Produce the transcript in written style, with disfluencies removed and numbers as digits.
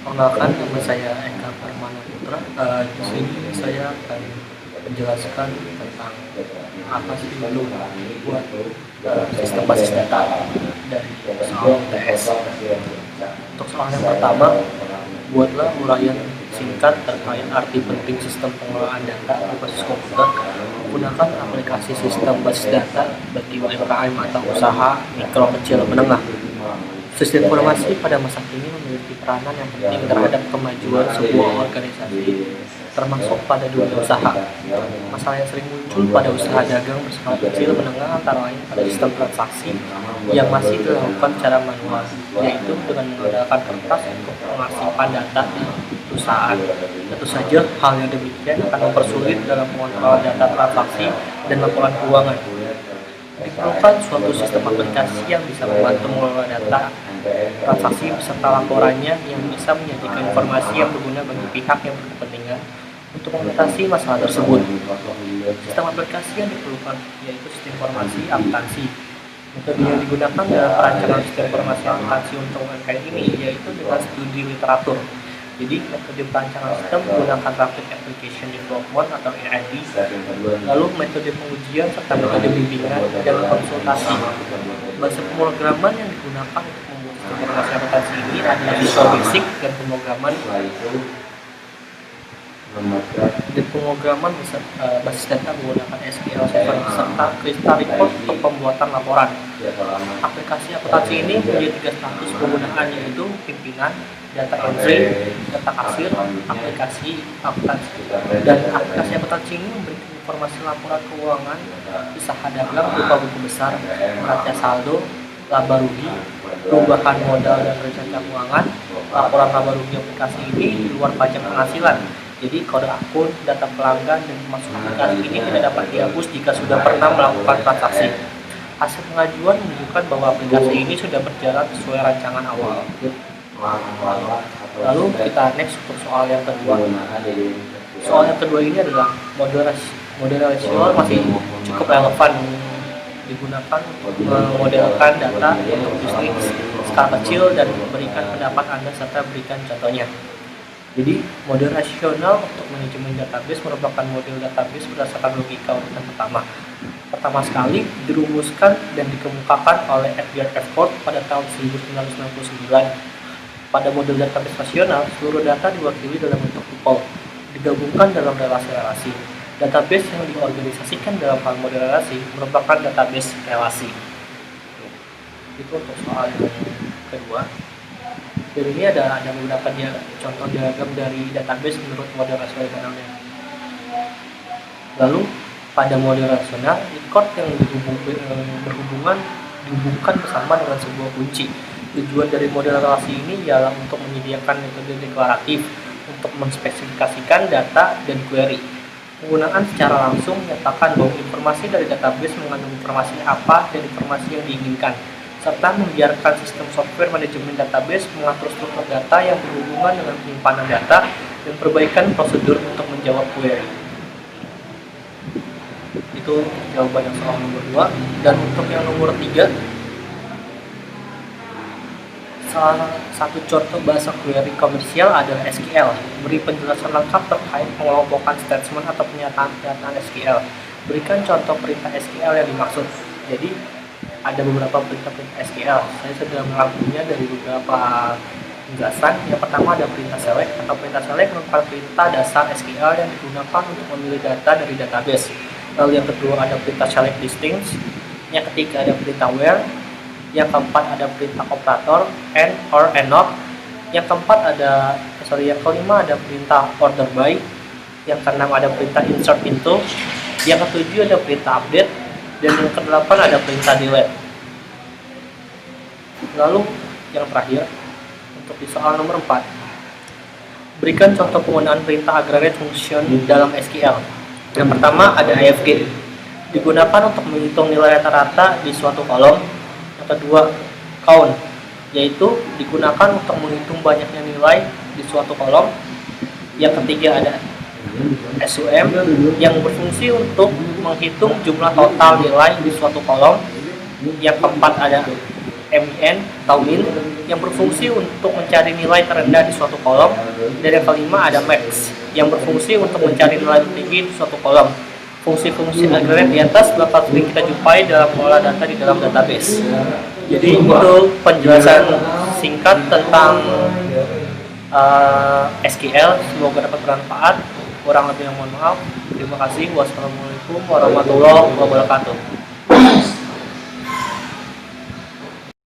Perkenalkan, nama saya Eka Parmana Putra. Di sini saya akan menjelaskan tentang apa sih dulu buat sistem basis data dari soal UTS. Untuk soal yang pertama, buatlah uraian singkat terkait arti penting sistem pengelolaan data berbasis komputer. Gunakan aplikasi sistem basis data bagi UMKM atau usaha mikro, kecil, menengah. Sistem informasi pada masa kini memiliki peranan yang penting terhadap kemajuan sebuah organisasi, termasuk pada dunia usaha. Masalah yang sering muncul pada usaha dagang berskala kecil menengah antara lain pada sistem transaksi yang masih dilakukan secara manual, yaitu dengan menggunakan kertas untuk pengarsipan data di perusahaan. Tentu saja hal yang demikian akan mempersulit dalam mengontrol data transaksi dan laporan keuangan. Diperlukan suatu sistem aplikasi yang bisa membantu mengelola data transaksi beserta laporannya yang bisa menyajikan informasi yang berguna bagi pihak yang berkepentingan untuk mengatasi masalah tersebut. Sistem aplikasi yang diperlukan yaitu sistem informasi akuntansi. Metode yang digunakan dalam perancangan sistem informasi akuntansi untuk UMKM ini yaitu dengan studi literatur. Jadi metode perancangan sistem menggunakan Rapid Application Development atau RAD, lalu metode pengujian serta metode bimbingan dan konsultasi. Bahasa pemrograman yang digunakan untuk membuat sistem informasi akuntansi ini adalah Visual Basic dan pemrograman basis data menggunakan SQL Server serta Crystal Report untuk pembuatan laporan. Aplikasi akuntansi ini memiliki 3 status penggunaan yaitu pimpinan, data entry, data kasir, aplikasi akuntansi. Dan aplikasi akuntansi ini memberikan informasi laporan keuangan usaha dagang berupa buku besar, neraca saldo, laba rugi, perubahan modal dan rencana keuangan. Laporan laba rugi aplikasi ini di luar pajak penghasilan. Jadi kode akun, data pelanggan, dan termasuk aplikasi ini tidak dapat dihapus jika sudah pernah melakukan transaksi. Hasil pengajuan menunjukkan bahwa aplikasi ini sudah berjalan sesuai rancangan awal. Lalu kita next untuk soal yang kedua. Soal yang kedua ini adalah model relasional masih cukup relevan digunakan untuk memodelkan data untuk bisnis skala kecil dan memberikan pendapat Anda serta berikan contohnya. Jadi, model rasional untuk manajemen database merupakan model database berdasarkan logika urutan pertama. Pertama sekali dirumuskan dan dikemukakan oleh Edgar F. Ford pada tahun 1999. Pada model database rasional, seluruh data diwakili dalam bentuk tuple, digabungkan dalam relasi-relasi. Database yang diorganisasikan dalam hal model relasi merupakan database relasi. Itu untuk soal yang kedua. Jadi ini ada beberapa contoh diagram dari database menurut model rasionalnya. Lalu pada model rasional, record yang dihubungkan bersama dengan sebuah kunci. Tujuan dari model relasi ini ialah untuk menyediakan metode deklaratif untuk menspesifikasikan data dan query. Penggunaan secara langsung menyatakan bahwa informasi dari database mengandung informasi apa dan informasi yang diinginkan, serta membiarkan sistem software manajemen database mengatur struktur data yang berhubungan dengan penyimpanan data dan perbaikan prosedur untuk menjawab query. Itu jawaban yang soal nomor 2. Dan untuk yang nomor 3, salah satu contoh bahasa query komersial adalah SQL. Beri penjelasan lengkap terkait pengelompokan statement atau pernyataan SQL. Berikan contoh perintah SQL yang dimaksud. Jadi ada beberapa perintah SQL. Saya sudah merangkumnya dari beberapa penjelasan. Yang pertama ada perintah select atau perintah select merupakan perintah dasar SQL yang digunakan untuk memilih data dari database. Lalu yang kedua ada perintah select distinct. Yang ketiga ada perintah where. Yang keempat ada perintah operator and or and not. Yang kelima ada perintah order by. Yang keenam ada perintah insert into. Yang ketujuh ada perintah update. Dan yang ke-8 ada perintah delete. Lalu yang terakhir untuk di soal nomor 4, berikan contoh penggunaan perintah aggregate function dalam SQL. Yang pertama ada AFG, digunakan untuk menghitung nilai rata-rata di suatu kolom. Yang kedua count, yaitu digunakan untuk menghitung banyaknya nilai di suatu kolom. Yang ketiga ada SUM yang berfungsi untuk menghitung jumlah total nilai di suatu kolom. Yang keempat ada MIN atau min yang berfungsi untuk mencari nilai terendah di suatu kolom, dan yang kelima ada max yang berfungsi untuk mencari nilai tertinggi di suatu kolom. Fungsi-fungsi agregat di atas bakal sering kita jumpai dalam mengolah data di dalam database. Jadi itu penjelasan singkat tentang SQL. Semoga dapat bermanfaat. Kurang lebih yang mohon maaf. Terima kasih. Wassalamualaikum warahmatullahi wabarakatuh.